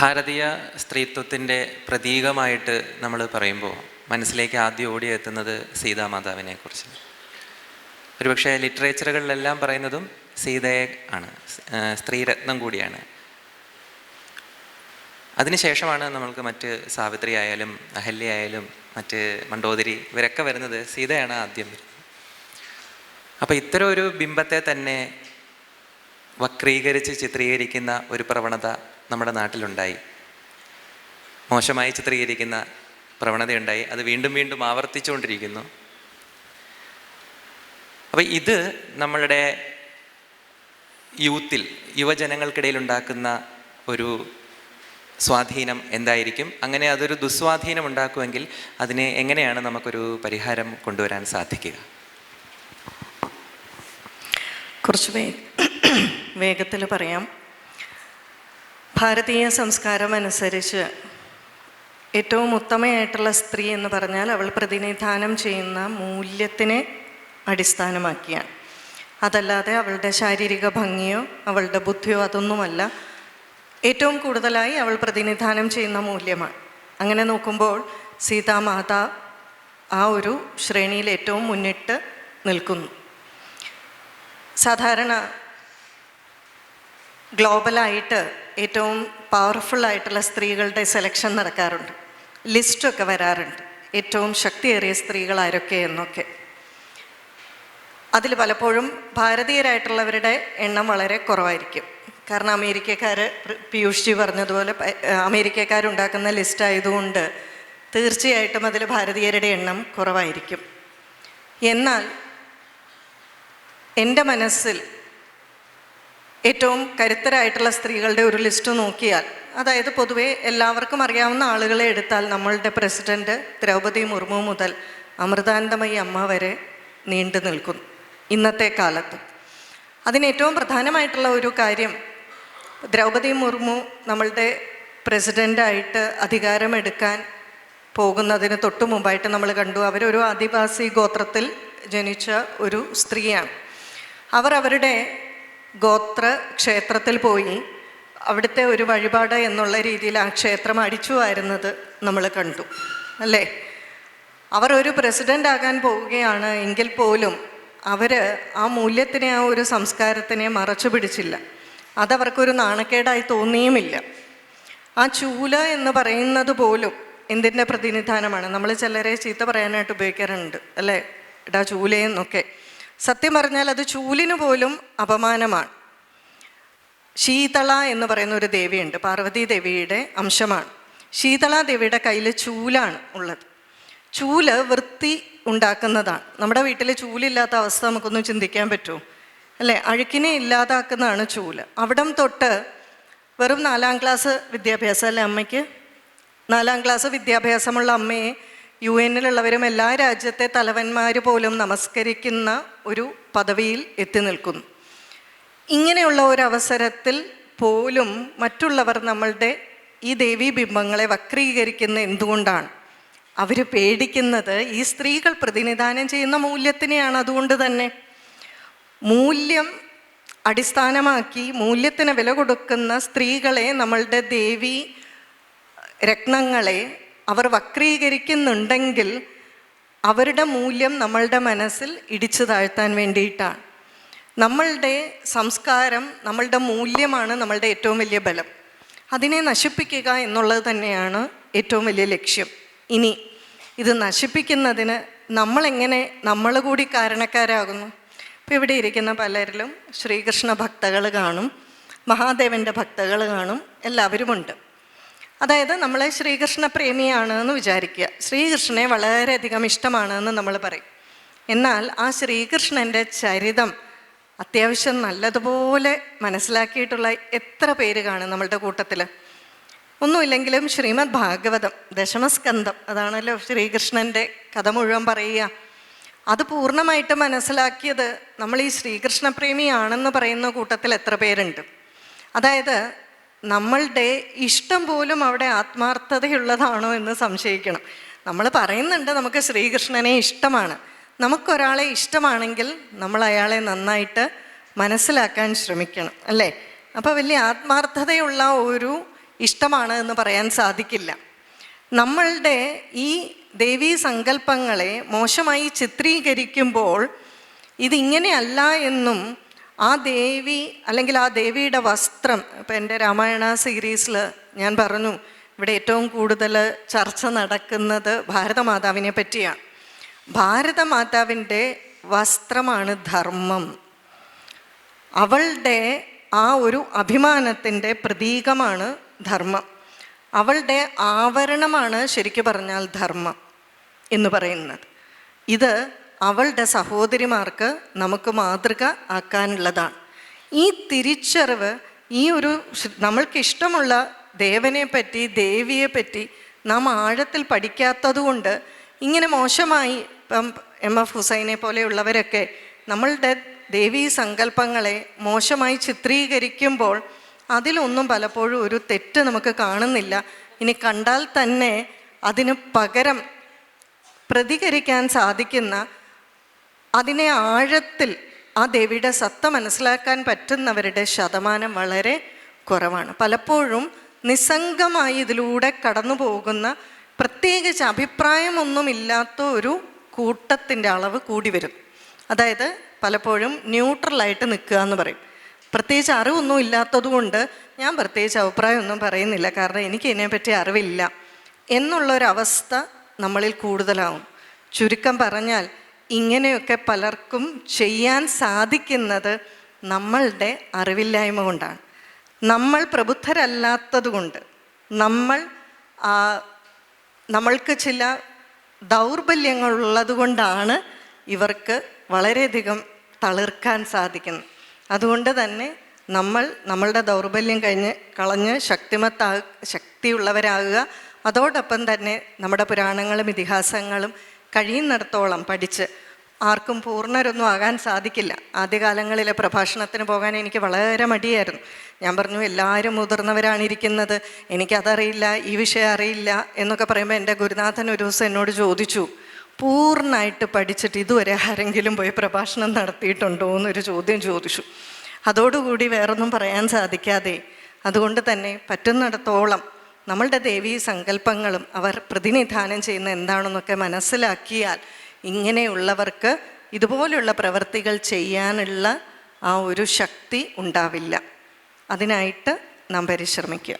ഭാരതീയ സ്ത്രീത്വത്തിൻ്റെ പ്രതീകമായിട്ട് നമ്മൾ പറയുമ്പോൾ മനസ്സിലേക്ക് ആദ്യം ഓടിയെത്തുന്നത് സീതാമാതാവിനെ കുറിച്ച്. ഒരുപക്ഷെ ലിറ്ററേച്ചറുകളിലെല്ലാം പറയുന്നതും സീതയെ ആണ്, സ്ത്രീരത്നം കൂടിയാണ്. അതിനുശേഷമാണ് നമ്മൾക്ക് മറ്റ് സാവിത്രി ആയാലും അഹല്യ ആയാലും മറ്റ് മണ്ഡോദരി ഇവരൊക്കെ വരുന്നത്. സീതയാണ് ആദ്യം വരുന്നത്. അപ്പോൾ ഇത്തരം ഒരു ബിംബത്തെ തന്നെ വക്രീകരിച്ച് ചിത്രീകരിക്കുന്ന ഒരു പ്രവണത നമ്മുടെ നാട്ടിലുണ്ടായി, മോശമായി ചിത്രീകരിക്കുന്ന പ്രവണതയുണ്ടായി. അത് വീണ്ടും വീണ്ടും ആവർത്തിച്ചുകൊണ്ടിരിക്കുന്നു. അപ്പോൾ ഇത് നമ്മളുടെ യൂത്തിൽ, യുവജനങ്ങൾക്കിടയിൽ ഉണ്ടാക്കുന്ന ഒരു സ്വാധീനം എന്തായിരിക്കും? അങ്ങനെ അതൊരു ദുസ്വാധീനം ഉണ്ടാക്കുമെങ്കിൽ അതിനെ എങ്ങനെയാണ് നമുക്കൊരു പരിഹാരം കൊണ്ടുവരാൻ സാധിക്കുക? കുറച്ച് വേഗത്തിൽ പറയാം. ഭാരതീയ സംസ്കാരം അനുസരിച്ച് ഏറ്റവും ഉത്തമയായിട്ടുള്ള സ്ത്രീ എന്ന് പറഞ്ഞാൽ അവൾ പ്രതിനിധാനം ചെയ്യുന്ന മൂല്യത്തിനെ അടിസ്ഥാനമാക്കിയാണ്. അതല്ലാതെ അവളുടെ ശാരീരിക ഭംഗിയോ അവളുടെ ബുദ്ധിയോ അതൊന്നുമല്ല. ഏറ്റവും കൂടുതലായി അവൾ പ്രതിനിധാനം ചെയ്യുന്ന മൂല്യമാണ്. അങ്ങനെ നോക്കുമ്പോൾ സീതാമാതാ ആ ഒരു ശ്രേണിയിൽ ഏറ്റവും മുന്നിട്ട് നിൽക്കുന്നു. സാധാരണ ഗ്ലോബലായിട്ട് ഏറ്റവും പവർഫുള്ളായിട്ടുള്ള സ്ത്രീകളുടെ സെലക്ഷൻ നടക്കാറുണ്ട്, ലിസ്റ്റൊക്കെ വരാറുണ്ട്, ഏറ്റവും ശക്തിയേറിയ സ്ത്രീകൾ ആരൊക്കെ എന്നൊക്കെ. അതിൽ പലപ്പോഴും ഭാരതീയരായിട്ടുള്ളവരുടെ എണ്ണം വളരെ കുറവായിരിക്കും. കാരണം അമേരിക്കക്കാർ, പീയൂഷ് ജി പറഞ്ഞതുപോലെ അമേരിക്കക്കാരുണ്ടാക്കുന്ന ലിസ്റ്റ് ആയതുകൊണ്ട് തീർച്ചയായിട്ടും അതിൽ ഭാരതീയരുടെ എണ്ണം കുറവായിരിക്കും. എന്നാൽ എൻ്റെ മനസ്സിൽ ഏറ്റവും കരുത്തരായിട്ടുള്ള സ്ത്രീകളുടെ ഒരു ലിസ്റ്റ് നോക്കിയാൽ, അതായത് പൊതുവെ എല്ലാവർക്കും അറിയാവുന്ന ആളുകളെ എടുത്താൽ നമ്മളുടെ പ്രസിഡൻറ്റ് ദ്രൗപദി മുർമു മുതൽ അമൃതാനന്ദമയി അമ്മ വരെ നീണ്ടു നിൽക്കുന്നു ഇന്നത്തെ കാലത്ത്. അതിനേറ്റവും പ്രധാനമായിട്ടുള്ള ഒരു കാര്യം, ദ്രൗപദി മുർമു നമ്മളുടെ പ്രസിഡൻ്റായിട്ട് അധികാരമെടുക്കാൻ പോകുന്നതിന് തൊട്ടു മുമ്പായിട്ട് നമ്മൾ കണ്ടു, അവരൊരു ആദിവാസി ഗോത്രത്തിൽ ജനിച്ച ഒരു സ്ത്രീയാണ്. അവർ അവരുടെ ഗോത്ര ക്ഷേത്രത്തിൽ പോയി അവിടുത്തെ ഒരു വഴിപാട് എന്നുള്ള രീതിയിൽ ആ ക്ഷേത്രം അടിച്ചു വാരുന്നത് നമ്മൾ കണ്ടു, അല്ലേ? അവർ ഒരു പ്രസിഡൻ്റ് ആകാൻ പോവുകയാണ് എങ്കിൽ പോലും അവർ ആ മൂല്യത്തിനെ, ആ ഒരു സംസ്കാരത്തിനെ മറച്ചു പിടിച്ചില്ല. അതവർക്കൊരു നാണക്കേടായി തോന്നിയുമില്ല. ആ ചൂല എന്ന് പറയുന്നത് പോലും എന്തിൻ്റെ പ്രതിനിധാനമാണ്? നമ്മൾ ചിലരെ ചീത്ത പറയാനായിട്ട് ഉപയോഗിക്കാറുണ്ട്, അല്ലേ? ഇടാ ചൂലയെന്നൊക്കെ. സത്യം പറഞ്ഞാൽ അത് ചൂലിന് പോലും അപമാനമാണ്. ശീതള എന്ന് പറയുന്ന ഒരു ദേവിയുണ്ട്, പാർവതി ദേവിയുടെ അംശമാണ്. ശീതള ദേവിയുടെ കയ്യിൽ ചൂലാണ് ഉള്ളത്. ചൂല് വൃത്തി ഉണ്ടാക്കുന്നതാണ്. നമ്മുടെ വീട്ടിൽ ചൂലില്ലാത്ത അവസ്ഥ നമുക്കൊന്നും ചിന്തിക്കാൻ പറ്റുമോ? അല്ലേ? അഴുക്കിനെ ഇല്ലാതാക്കുന്നതാണ് ചൂല്. അവിടം തൊട്ട് വെറും 4ാം ക്ലാസ് വിദ്യാഭ്യാസം, അല്ലേ അമ്മയ്ക്ക്? 4ാം ക്ലാസ് വിദ്യാഭ്യാസമുള്ള അമ്മയെ UN-ലുള്ളവരും എല്ലാ രാജ്യത്തെ തലവന്മാർ പോലും നമസ്കരിക്കുന്ന ഒരു പദവിയിൽ എത്തി നിൽക്കുന്നു. ഇങ്ങനെയുള്ള ഒരു അവസരത്തിൽ പോലും മറ്റുള്ളവർ നമ്മളുടെ ഈ ദേവീബിംബങ്ങളെ വക്രീകരിക്കുന്ന എന്തുകൊണ്ടാണ്? അവർ പേടിക്കുന്നത് ഈ സ്ത്രീകൾ പ്രതിനിധാനം ചെയ്യുന്ന മൂല്യത്തിനെയാണ്. അതുകൊണ്ട് തന്നെ മൂല്യം അടിസ്ഥാനമാക്കി മൂല്യത്തിന് വില കൊടുക്കുന്ന സ്ത്രീകളെ, നമ്മളുടെ ദേവി രത്നങ്ങളെ അവർ വക്രീകരിക്കുന്നുണ്ടെങ്കിൽ അവരുടെ മൂല്യം നമ്മളുടെ മനസ്സിൽ ഇടിച്ചു താഴ്ത്താൻ വേണ്ടിയിട്ടാണ്. നമ്മളുടെ സംസ്കാരം, നമ്മളുടെ മൂല്യമാണ് നമ്മളുടെ ഏറ്റവും വലിയ ബലം. അതിനെ നശിപ്പിക്കുക എന്നുള്ളത് തന്നെയാണ് ഏറ്റവും വലിയ ലക്ഷ്യം. ഇനി ഇത് നശിപ്പിക്കുന്നതിന് നമ്മളെങ്ങനെ നമ്മൾ കൂടി കാരണക്കാരാകുന്നു? ഇപ്പോൾ ഇവിടെ ഇരിക്കുന്ന പലരിലും ശ്രീകൃഷ്ണ ഭക്തകൾ കാണും, മഹാദേവൻ്റെ ഭക്തകൾ കാണും, എല്ലാവരുമുണ്ട്. അതായത് നമ്മൾ ശ്രീകൃഷ്ണ പ്രേമിയാണ് എന്ന് വിചാരിക്കുക, ശ്രീകൃഷ്ണനെ വളരെയധികം ഇഷ്ടമാണ് എന്ന് നമ്മൾ പറയും. എന്നാൽ ആ ശ്രീകൃഷ്ണൻ്റെ ചരിതം അത്യാവശ്യം നല്ലതുപോലെ മനസ്സിലാക്കിയിട്ടുള്ള എത്ര പേര് കാണും നമ്മളുടെ കൂട്ടത്തിൽ? ഒന്നുമില്ലെങ്കിലും ശ്രീമദ് ഭാഗവതം, ദശമസ്കന്ധം, അതാണല്ലോ ശ്രീകൃഷ്ണൻ്റെ കഥ മുഴുവൻ പറയുക. അത് പൂർണ്ണമായിട്ട് മനസ്സിലാക്കിയത് നമ്മൾ ഈ ശ്രീകൃഷ്ണ പ്രേമിയാണെന്ന് പറയുന്ന കൂട്ടത്തിൽ എത്ര പേരുണ്ട്? അതായത് നമ്മളുടെ ഇഷ്ടം പോലും അവിടെ ആത്മാർത്ഥതയുള്ളതാണോ എന്ന് സംശയിക്കണം. നമ്മൾ പറയുന്നുണ്ട് നമുക്ക് ശ്രീകൃഷ്ണനെ ഇഷ്ടമാണ്. നമുക്കൊരാളെ ഇഷ്ടമാണെങ്കിൽ നമ്മൾ അയാളെ നന്നായിട്ട് മനസ്സിലാക്കാൻ ശ്രമിക്കണം, അല്ലേ? അപ്പോൾ വലിയ ആത്മാർത്ഥതയുള്ള ഒരു ഇഷ്ടമാണ് എന്ന് പറയാൻ സാധിക്കില്ല. നമ്മളുടെ ഈ ദേവീ സങ്കല്പങ്ങളെ മോശമായി ചിത്രീകരിക്കുമ്പോൾ ഇതിങ്ങനെയല്ല എന്നും ആ ദേവി അല്ലെങ്കിൽ ആ ദേവിയുടെ വസ്ത്രം, ഇപ്പം എൻ്റെ രാമായണ സീരീസിൽ ഞാൻ പറഞ്ഞു ഇവിടെ ഏറ്റവും കൂടുതൽ ചർച്ച നടക്കുന്നത് ഭാരതമാതാവിനെ പറ്റിയാണ്. ഭാരതമാതാവിൻ്റെ വസ്ത്രമാണ് ധർമ്മം. അവളുടെ ആ ഒരു അഭിമാനത്തിൻ്റെ പ്രതീകമാണ് ധർമ്മം. അവളുടെ ആവരണമാണ് ശരിക്കു പറഞ്ഞാൽ ധർമ്മം എന്ന് പറയുന്നത്. ഇത് അവളുടെ സഹോദരിമാർക്ക് നമുക്ക് മാതൃക ആക്കാനുള്ളതാണ്. ഈ തിരിച്ചറിവ്, ഈ ഒരു നമ്മൾക്കിഷ്ടമുള്ള ദേവനെ പറ്റി, ദേവിയെ പറ്റി നാം ആഴത്തിൽ പഠിക്കാത്തതുകൊണ്ട് ഇങ്ങനെ മോശമായി, ഇപ്പം MF ഹുസൈനെ പോലെയുള്ളവരൊക്കെ നമ്മളുടെ ദേവീ സങ്കല്പങ്ങളെ മോശമായി ചിത്രീകരിക്കുമ്പോൾ അതിലൊന്നും പലപ്പോഴും ഒരു തെറ്റ് നമുക്ക് കാണുന്നില്ല. ഇനി കണ്ടാൽ തന്നെ അതിന് പകരം പ്രതികരിക്കാൻ സാധിക്കുന്ന, അതിനെ ആഴത്തിൽ ആ ദേവിയുടെ സത്ത മനസ്സിലാക്കാൻ പറ്റുന്നവരുടെ ശതമാനം വളരെ കുറവാണ്. പലപ്പോഴും നിസ്സംഗമായി ഇതിലൂടെ കടന്നു പോകുന്ന, പ്രത്യേകിച്ച് അഭിപ്രായമൊന്നുമില്ലാത്ത ഒരു കൂട്ടത്തിൻ്റെ അളവ് കൂടി വരും. അതായത് പലപ്പോഴും ന്യൂട്രലായിട്ട് നിൽക്കുക എന്ന് പറയും. പ്രത്യേകിച്ച് അറിവൊന്നും ഇല്ലാത്തതുകൊണ്ട് ഞാൻ പ്രത്യേകിച്ച് അഭിപ്രായമൊന്നും പറയുന്നില്ല, കാരണം എനിക്ക് ഇതിനെപ്പറ്റി അറിവില്ല എന്നുള്ളൊരവസ്ഥ നമ്മളിൽ കൂടുതലാവും. ചുരുക്കം പറഞ്ഞാൽ ഇങ്ങനെയൊക്കെ പലർക്കും ചെയ്യാൻ സാധിക്കുന്നത് നമ്മളുടെ അറിവില്ലായ്മ കൊണ്ടാണ്. നമ്മൾ പ്രബുദ്ധരല്ലാത്തത് കൊണ്ട്, നമ്മൾക്ക് ചില ദൗർബല്യങ്ങളുള്ളത് കൊണ്ടാണ് ഇവർക്ക് വളരെയധികം തളിർക്കാൻ സാധിക്കുന്നത്. അതുകൊണ്ട് തന്നെ നമ്മളുടെ ദൗർബല്യം കളഞ്ഞ് ശക്തിയുള്ളവരാകുക. അതോടൊപ്പം തന്നെ നമ്മുടെ പുരാണങ്ങളും ഇതിഹാസങ്ങളും കഴിയുന്നിടത്തോളം പഠിച്ച്, ആർക്കും പൂർണ്ണരൊന്നും ആകാൻ സാധിക്കില്ല. ആദ്യകാലങ്ങളിലെ പ്രഭാഷണത്തിന് പോകാൻ എനിക്ക് വളരെ മടിയായിരുന്നു. ഞാൻ പറഞ്ഞു എല്ലാവരും മുതിർന്നവരാണ് ഇരിക്കുന്നത്, എനിക്കതറിയില്ല, ഈ വിഷയം അറിയില്ല എന്നൊക്കെ പറയുമ്പോൾ എൻ്റെ ഗുരുനാഥൻ ഒരു ദിവസം എന്നോട് ചോദിച്ചു, പൂർണ്ണമായിട്ട് പഠിച്ചിട്ട് ഇതുവരെ ആരെങ്കിലും പോയി പ്രഭാഷണം നടത്തിയിട്ടുണ്ടോ എന്നൊരു ചോദ്യം ചോദിച്ചു. അതോടുകൂടി വേറൊന്നും പറയാൻ സാധിക്കാതെ, അതുകൊണ്ട് തന്നെ പറ്റുന്നിടത്തോളം നമ്മളുടെ ദേവീ സങ്കല്പങ്ങളും അവർ പ്രതിനിധാനം ചെയ്യുന്ന എന്താണെന്നൊക്കെ മനസ്സിലാക്കിയാൽ ഇങ്ങനെയുള്ളവർക്ക് ഇതുപോലെയുള്ള പ്രവൃത്തികൾ ചെയ്യാനുള്ള ആ ഒരു ശക്തി ഉണ്ടാവില്ല. അതിനായിട്ട് നാം പരിശ്രമിക്കുക.